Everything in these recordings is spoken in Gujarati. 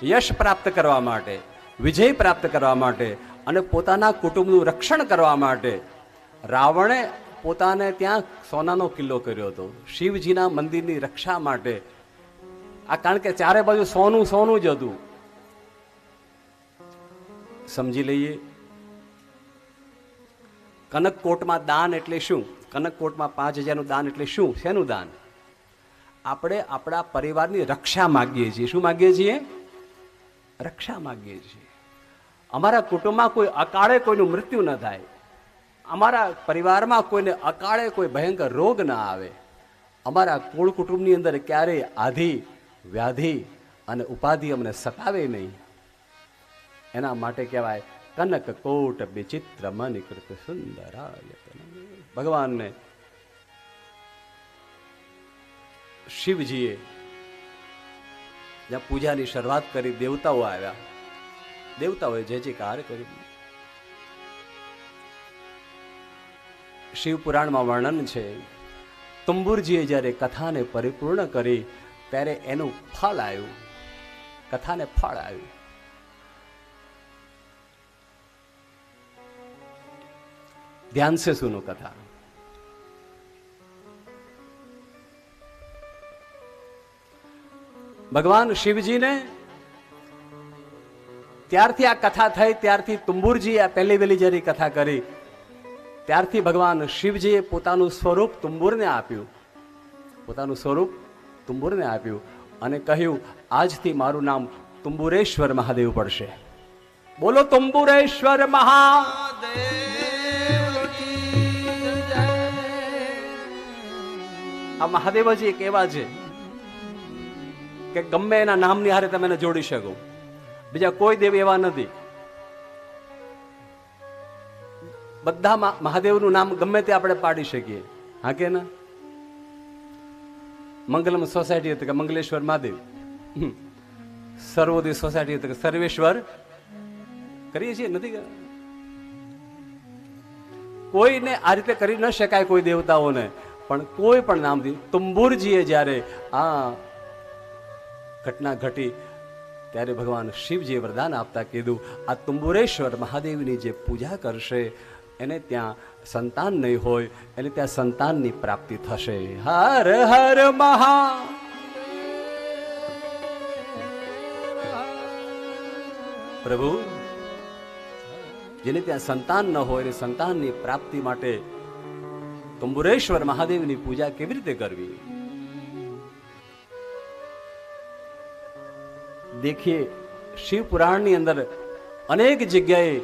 યશ પ્રાપ્ત કરવા માટે, વિજય પ્રાપ્ત કરવા માટે અને પોતાના કુટુંબનું રક્ષણ કરવા માટે રાવણે પોતાને ત્યાં સોનાનો કિલ્લો કર્યો હતો શિવજીના મંદિરની રક્ષા માટે. આ કારણ કે ચારે બાજુ સોનું સોનું જ હતું. સમજી લઈએ, કનકકોટમાં દાન એટલે શું? કનકકોટમાં 5000નું દાન એટલે શું? શેનું દાન? આપણે આપણા પરિવારની રક્ષા માગીએ છીએ. શું માગીએ છીએ? રક્ષા માગીએ છીએ. અમારા કુટુંબમાં કોઈ અકાળે કોઈનું મૃત્યુ ન થાય, અમારા પરિવારમાં કોઈને અકાળે કોઈ ભયંકર રોગ ના આવે, અમારા કુળ કુટુંબની અંદર ક્યારેય આધિ વ્યાધિ અને ઉપાધિ અમને સતાવે નહીં. એના માટે કહેવાય કનકકોટ વિચિત્ર મણિકૃત સુંદરાયતન. ભગવાનને શિવજીએ જ્યાં પૂજાની શરૂઆત કરી, દેવતાઓ આવ્યા, દેવતાઓએ જય જયકાર કર્યું. શિવ પુરાણમાં વર્ણન છે, તુંબુરજીએ જ્યારે કથાને પરિપૂર્ણ કરી ત્યારે એનું ફળ આવ્યું, કથાને ફળ આવ્યું. ધ્યાન से सुनो कथा. ભગવાન શિવજીને ત્યારથી આ કથા થઈ, ત્યારથી તુંબુરજી આ પહેલી વહેલી જ્યારે કથા કરી ત્યારથી ભગવાન શિવજીએ પોતાનું સ્વરૂપ તુંબુરને આપ્યું, પોતાનું સ્વરૂપ તુંબુરને આપ્યું અને કહ્યું આજથી મારું નામ તુંબુરેશ્વર મહાદેવ પડશે. બોલો તુંબુરેશ્વર મહાદેવ. આ મહાદેવજી એક એવા છે કે ગમે એના નામની હારે તમે એને જોડી શકો. બીજા કોઈ દેવ એવા નથી. બધા મહાદેવનું નામ ગમે તે આપણે પાડી શકીએ. હા કે ના? મંગલમ સોસાયટી હતી કે મંગલેશ્વર મહાદેવ, સર્વોદય સોસાયટી હતી કે સર્વેશ્વર કરીએ છીએ, નથી? કોઈને આ રીતે કરી ન શકાય કોઈ દેવતાઓને, પણ કોઈ પણ નામથી. તુંબુરજીએ જ્યારે આ ઘટના ઘટી ત્યારે ભગવાન શિવજીએ વરદાન આપતા કીધું આ તુંબુરેશ્વર મહાદેવની જે પૂજા કરશે એને ત્યાં સંતાન નહીં હોય, એને ત્યાં સંતાનની પ્રાપ્તિ થશે. હર હર મહા. પ્રભુ, જેને ત્યાં સંતાન ન હોય એને સંતાનની પ્રાપ્તિ માટે તુંબુરેશ્વર મહાદેવની પૂજા કેવી રીતે કરવી? देखिए, शिव पुराण ની અંદર અનેક જગ્યાએ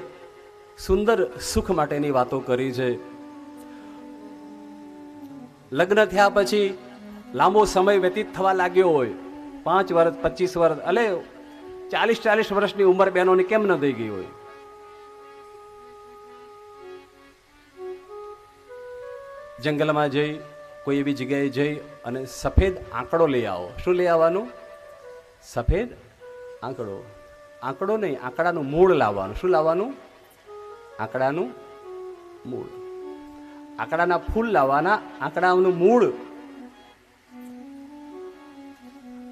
સુંદર સુખ માટેની વાતો કરી છે. લગ્ન થયા પછી લાંબો સમય વ્યતીત થવા લાગ્યો હોય, 5 વર્ષ 25 વર્ષ અલે 40 વર્ષની ઉંમર બહેનોની કેમ ન થઈ ગઈ હોય? જંગલમાં જઈ કોઈ એવી જગ્યાએ જઈ અને સફેદ આંકડો લઈ આવો. શું લઈ આવવાનું? સફેદ આંકડો. આંકડો નહીં, આંકડાનું મૂળ લાવવાનું. શું લાવવાનું? આંકડાનું મૂળ. આંકડાના ફૂલ લાવવાના, આંકડાનું મૂળ.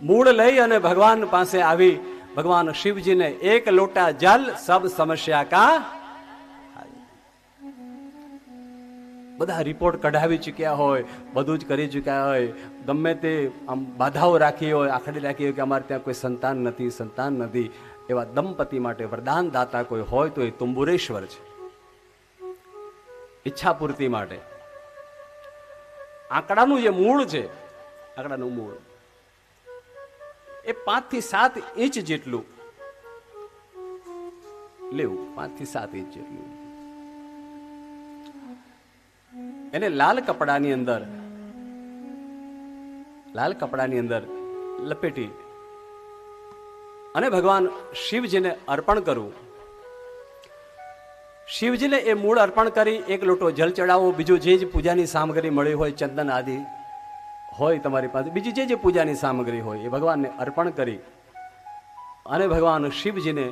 મૂળ લઈ અને ભગવાન પાસે આવી ભગવાન શિવજીને એક લોટા જલ સબ સમસ્યા કા. બધા રિપોર્ટ કઢાવી ચૂક્યા હોય, બધું જ કરી ચૂક્યા હોય, ગમે તે આમ બાધાઓ રાખી હોય, આખડી રાખી હોય કે અમારે ત્યાં કોઈ સંતાન નથી, સંતાન નથી, એવા દંપતી માટે વરદાન દાતા કોઈ હોય તો એ તુંબુરેશ્વર છે. ઈચ્છા પૂર્તિ માટે આંકડાનું જે મૂળ છે, આંકડાનું મૂળ એ 5 થી 7 ઇંચ જેટલું લેવું. 5 થી 7 ઇંચ જેટલું એને લાલ કપડાની અંદર લપેટી અને ભગવાન શિવજીને અર્પણ કરવું. શિવજીને એ મૂળ અર્પણ કરી એક લોટો જલ ચડાવો. બીજું જે પૂજાની સામગ્રી મળી હોય, ચંદન આદિ હોય તમારી પાસે, બીજી જે પૂજાની સામગ્રી હોય એ ભગવાનને અર્પણ કરી અને ભગવાન શિવજીને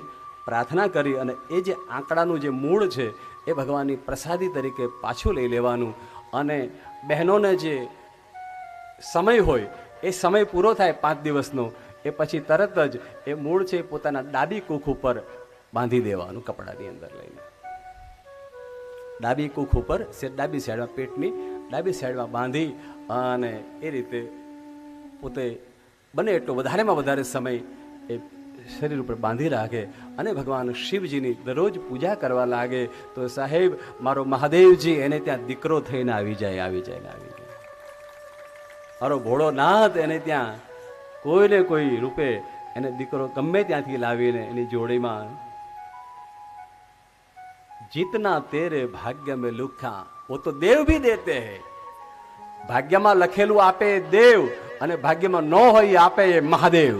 પ્રાર્થના કરી અને એ જે આંકડાનું જે મૂળ છે એ ભગવાનની પ્રસાદી તરીકે પાછું લઈ લેવાનું. અને બહેનોને જે સમય હોય એ સમય પૂરો થાય 5 દિવસનો, એ પછી તરત જ એ મૂળ છે એ પોતાના ડાબી કૂખ ઉપર બાંધી દેવાનું કપડાની અંદર લઈને. ડાબી કૂખ ઉપર ડાબી સાઈડમાં પેટની ડાબી સાઈડમાં બાંધી અને એ રીતે પોતે બને એટલો વધારેમાં વધારે સમય એ શરીર ઉપર બાંધી રાખે અને ભગવાન શિવજીની દરરોજ પૂજા કરવા લાગે. તો સાહેબ મારો મહાદેવજી એને ત્યાં દીકરો થઈને આવી જાય. મારો ભોળોનાથ એને ત્યાં કોઈને કોઈ રૂપે એને દીકરો ગમે ત્યાંથી લાવીને એની જોડીમાં. જીતના તેરે ભાગ્ય મેં લુખા વો તો દેવ ભી દેતે હૈ. ભાગ્યમાં લખેલું આપે દેવ અને ભાગ્યમાં ન હોય આપે એ મહાદેવ.